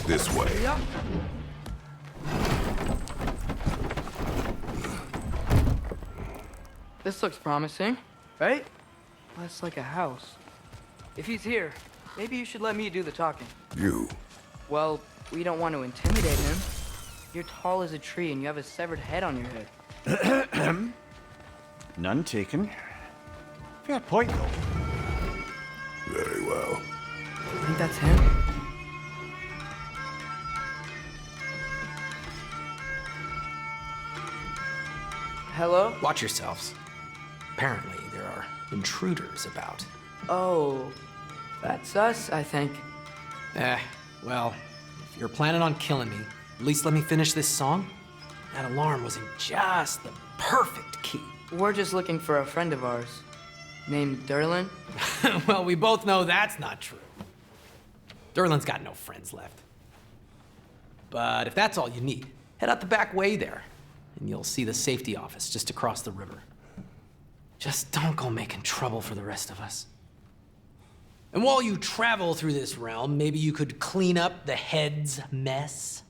This way. Yep. This looks promising, right? That's like a house. If he's here, maybe you should let me do the talking. You. Well, we don't want to intimidate him. You're tall as a tree and you have a severed head on your head. None taken. Fair point, though. Very well. I think that's him. Hello? Watch yourselves. Apparently, there are intruders about. Oh, that's us, I think. Well, if you're planning on killing me, at least let me finish this song. That alarm was in just the perfect key. We're just looking for a friend of ours named Durlin. Well, we both know that's not true. Durlin's got no friends left. But if that's all you need, head out the back way there, and you'll see the safety office just across the river. Just don't go making trouble for the rest of us. And while you travel through this realm, maybe you could clean up the head's mess?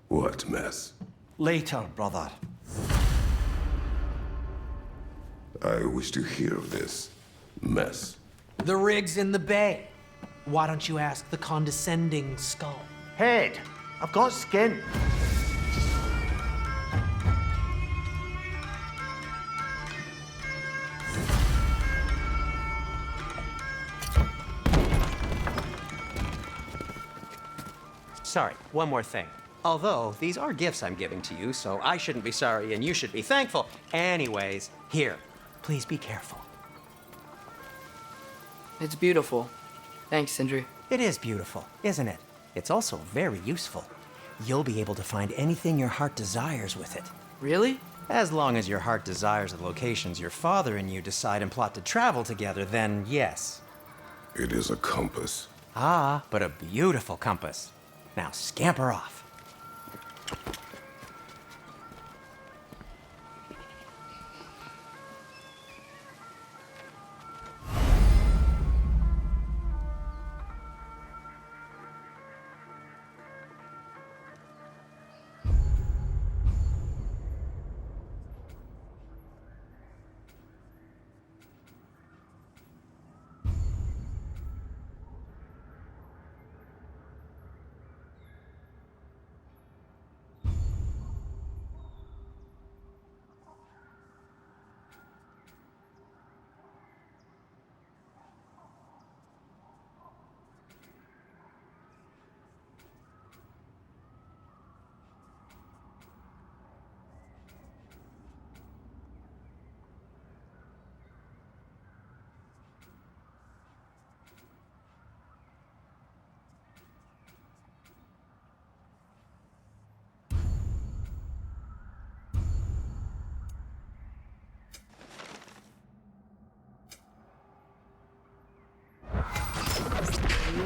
What mess? Later, brother. I wish to hear of this mess. The rig's in the bay. Why don't you ask the condescending skull? Head, I've got skin. Sorry, one more thing. Although, these are gifts I'm giving to you, so I shouldn't be sorry and you should be thankful. Anyways, here, please be careful. It's beautiful. Thanks, Sindri. It is beautiful, isn't it? It's also very useful. You'll be able to find anything your heart desires with it. Really? As long as your heart desires the locations your father and you decide and plot to travel together, then yes. It is a compass. Ah, but a beautiful compass. Now scamper off.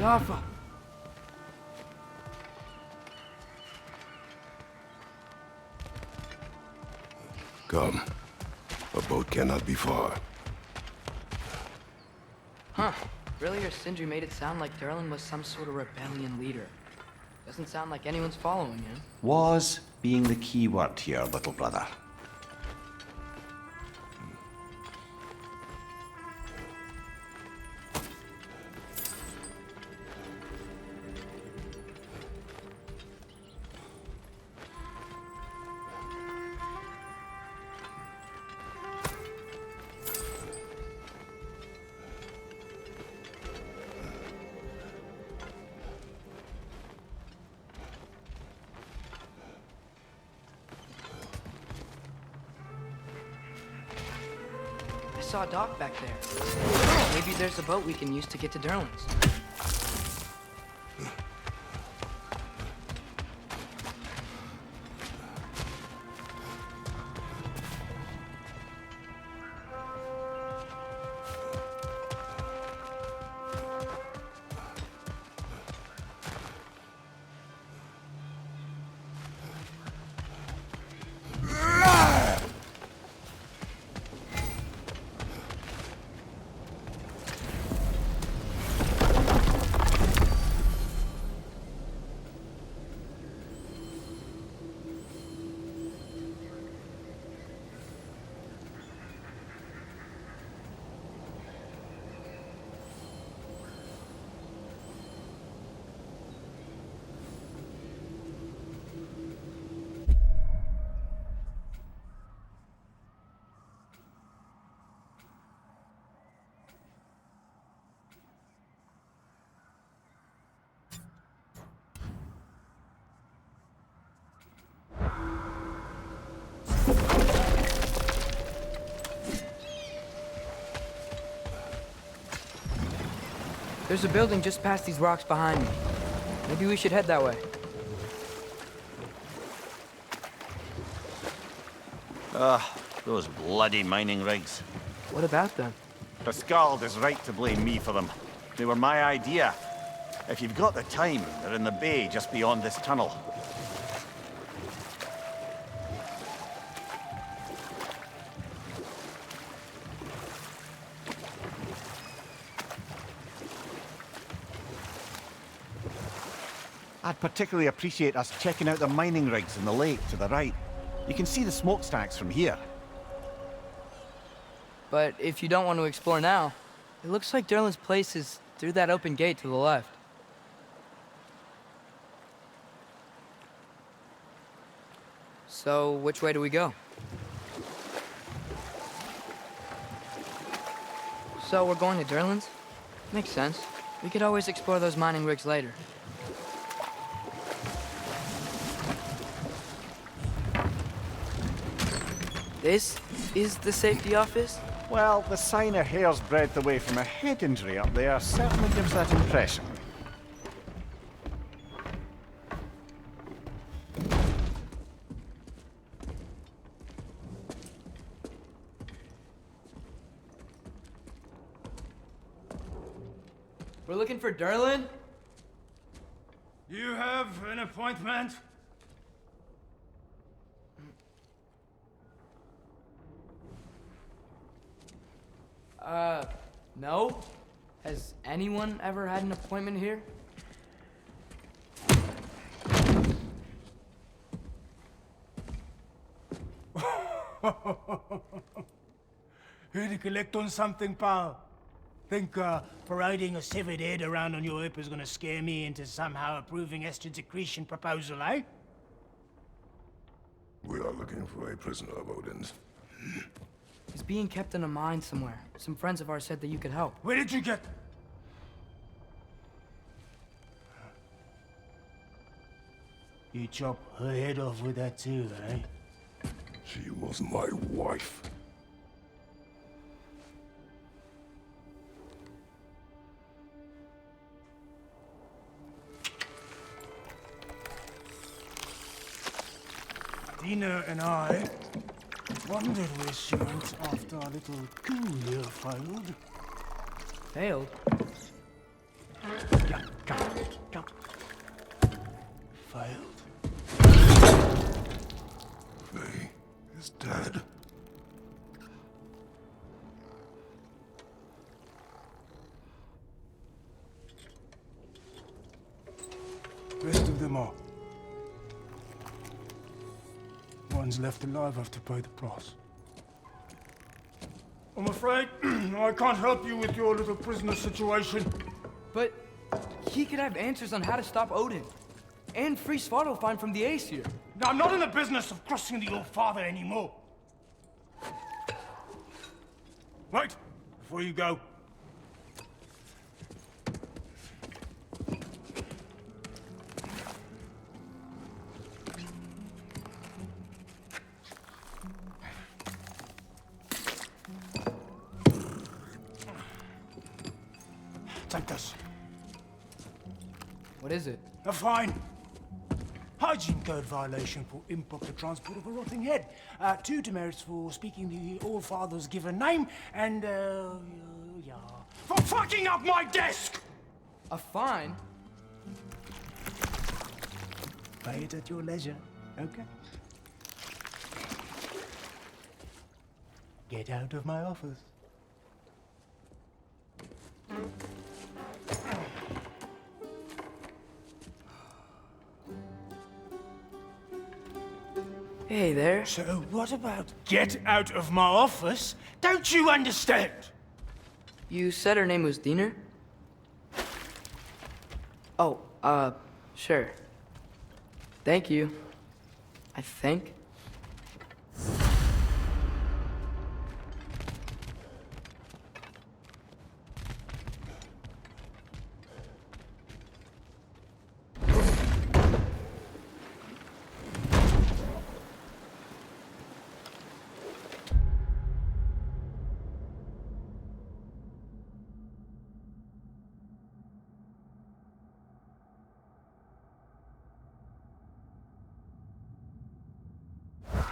Lava. Come. A boat cannot be far. Huh. Earlier, Sindri made it sound like Durlin was some sort of rebellion leader. Doesn't sound like anyone's following you. Was being the key word here, little brother. I saw a dock back there. Maybe there's a boat we can use to get to Derlin's. There's a building just past these rocks behind me. Maybe we should head that way. Those bloody mining rigs. What about them? Pascal is right to blame me for them. They were my idea. If you've got the time, they're in the bay just beyond this tunnel. I'd particularly appreciate us checking out the mining rigs in the lake to the right. You can see the smokestacks from here. But if you don't want to explore now, it looks like Derlin's place is through that open gate to the left. So, which way do we go? So, we're going to Derlin's? Makes sense. We could always explore those mining rigs later. This is the safety office? Well, the sign a hair's breadth away from a head injury up there certainly gives that impression. We're looking for Derlin? You have an appointment? No. Has anyone ever had an appointment here? Here to collect on something, pal? Think, parading a severed head around on your hip is gonna scare me into somehow approving Esther's accretion proposal, eh? We are looking for a prisoner of Odin's. He's being kept in a mine somewhere. Some friends of ours said that you could help. Where did you get... You chop her head off with that too, eh? She was my wife. Dina and I wondered where she went after our little coup here failed. Failed? Come. Failed. Faye is dead. Rest of them all. One's left alive have to pay the price. I'm afraid I can't help you with your little prisoner situation. But he could have answers on how to stop Odin. And free Svartalfheim from the Aesir. Now, I'm not in the business of crossing the old father anymore. Right, before you go. Take this. What is it? A fine. Hygiene code violation for improper transport of a rotting head. 2 demerits for speaking the All Father's given name, and, yeah. For fucking up my desk! A fine? Pay it at your leisure, okay? Get out of my office. Hey there. So what about get out of my office? Don't you understand? You said her name was Diener? Oh, sure. Thank you. I think.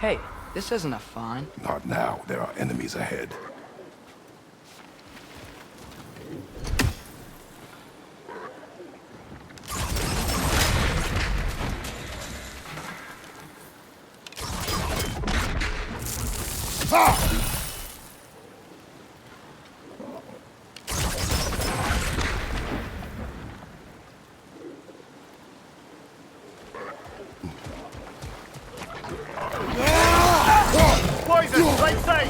Hey, this isn't a fine. Not now. There are enemies ahead. Poison! Right side!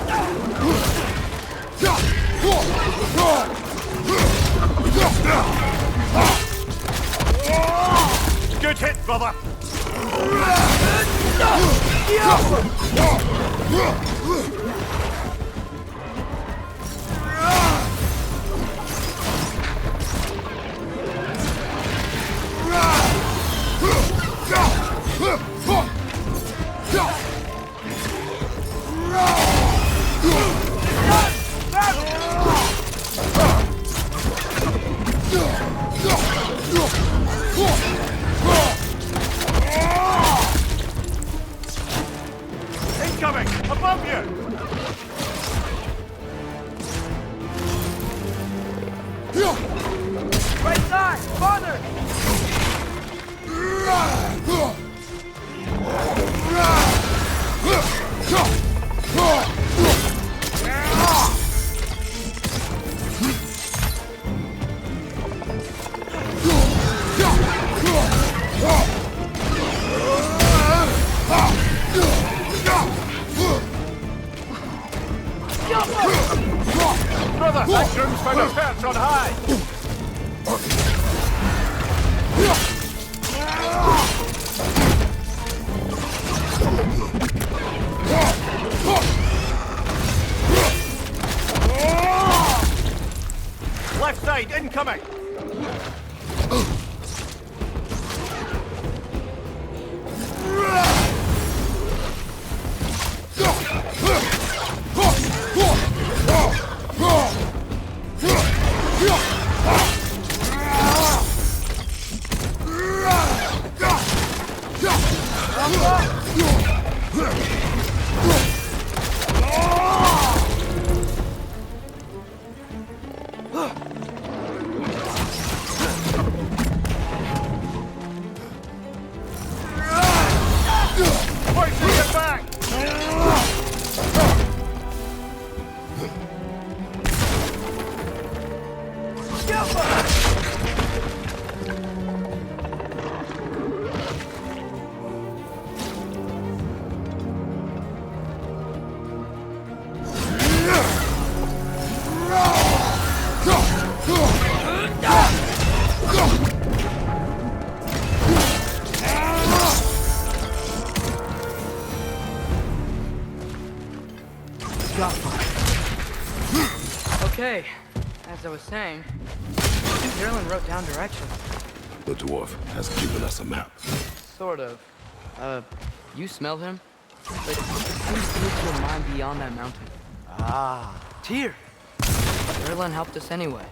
Good hit, brother! Incoming! Above you! Right side! Father! Brother, that groom's found a perch on high! Left side, incoming! Poison, get back! Okay, as I was saying, Gerlin wrote down directions. The dwarf has given us a map. Sort of. You smell him? But it seems to lead to a mine beyond that mountain. Ah. Tyr! Gerlin helped us anyway.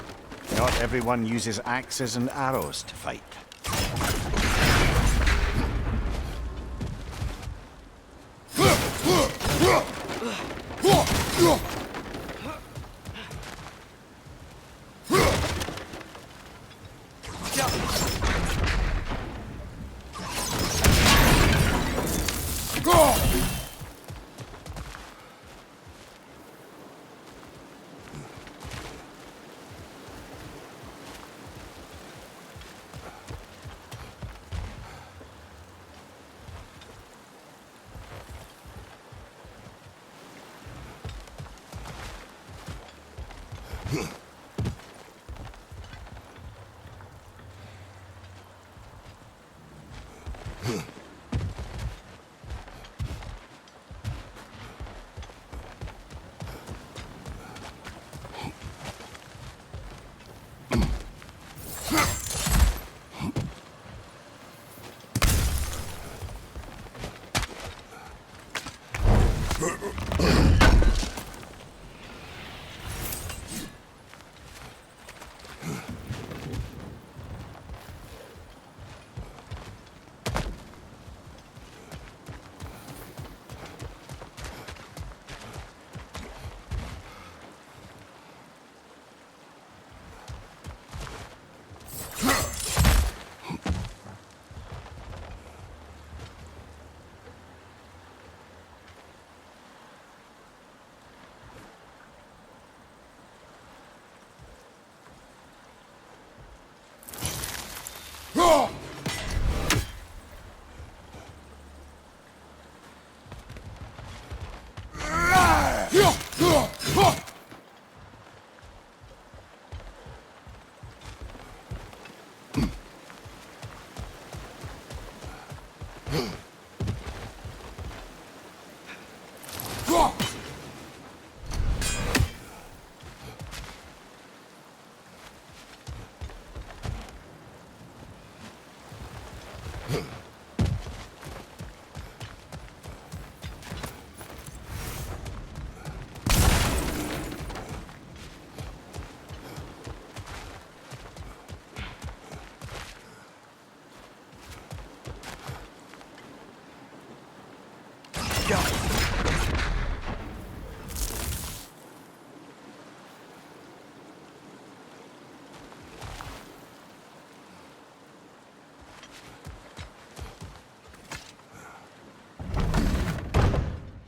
Not everyone uses axes and arrows to fight.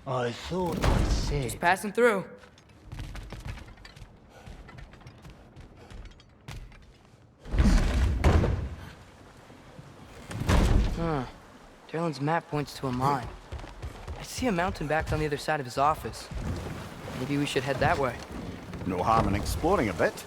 I thought I said. Passing through. Huh. Gerlin's map points to a mine. I see a mountain back on the other side of his office. Maybe we should head that way. No harm in exploring a bit.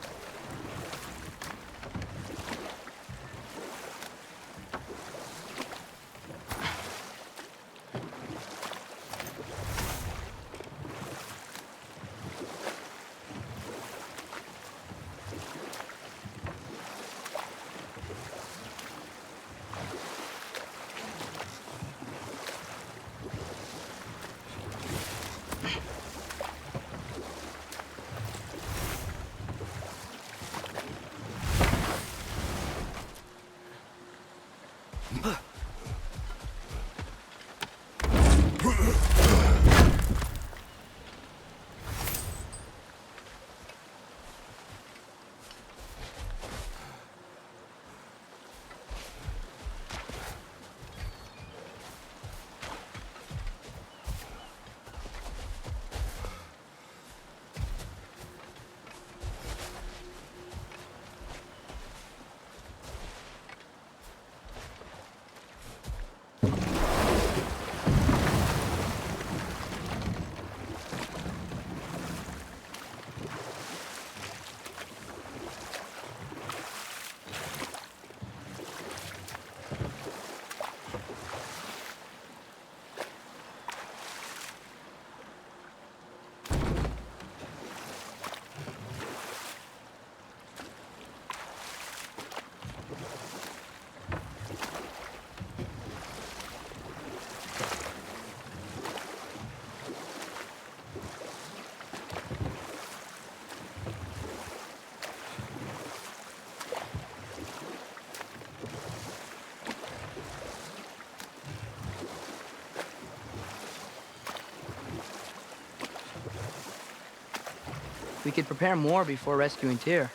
We could prepare more before rescuing Tyr.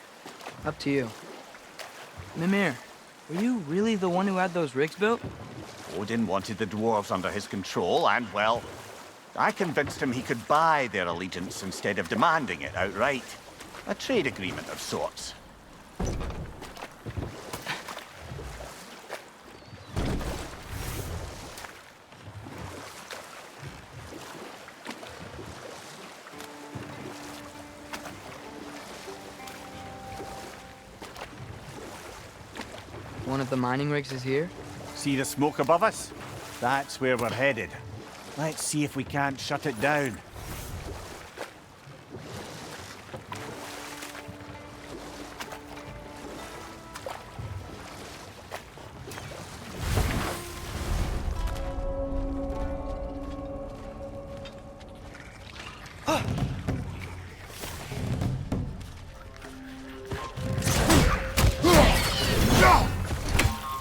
Up to you. Mimir, were you really the one who had those rigs built? Odin wanted the dwarves under his control, and, well, I convinced him he could buy their allegiance instead of demanding it outright. A trade agreement of sorts. One of the mining rigs is here? See the smoke above us? That's where we're headed. Let's see if we can't shut it down.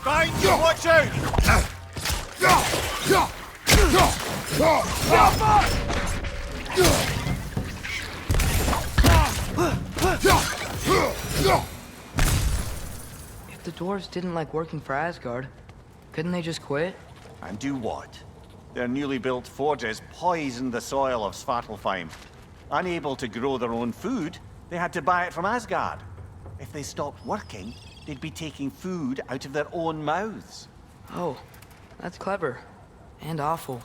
Behind you, watch out! If the dwarves didn't like working for Asgard, couldn't they just quit? And do what? Their newly built forges poisoned the soil of Svartalfheim. Unable to grow their own food, they had to buy it from Asgard. If they stopped working, they'd be taking food out of their own mouths. Oh, that's clever. And awful.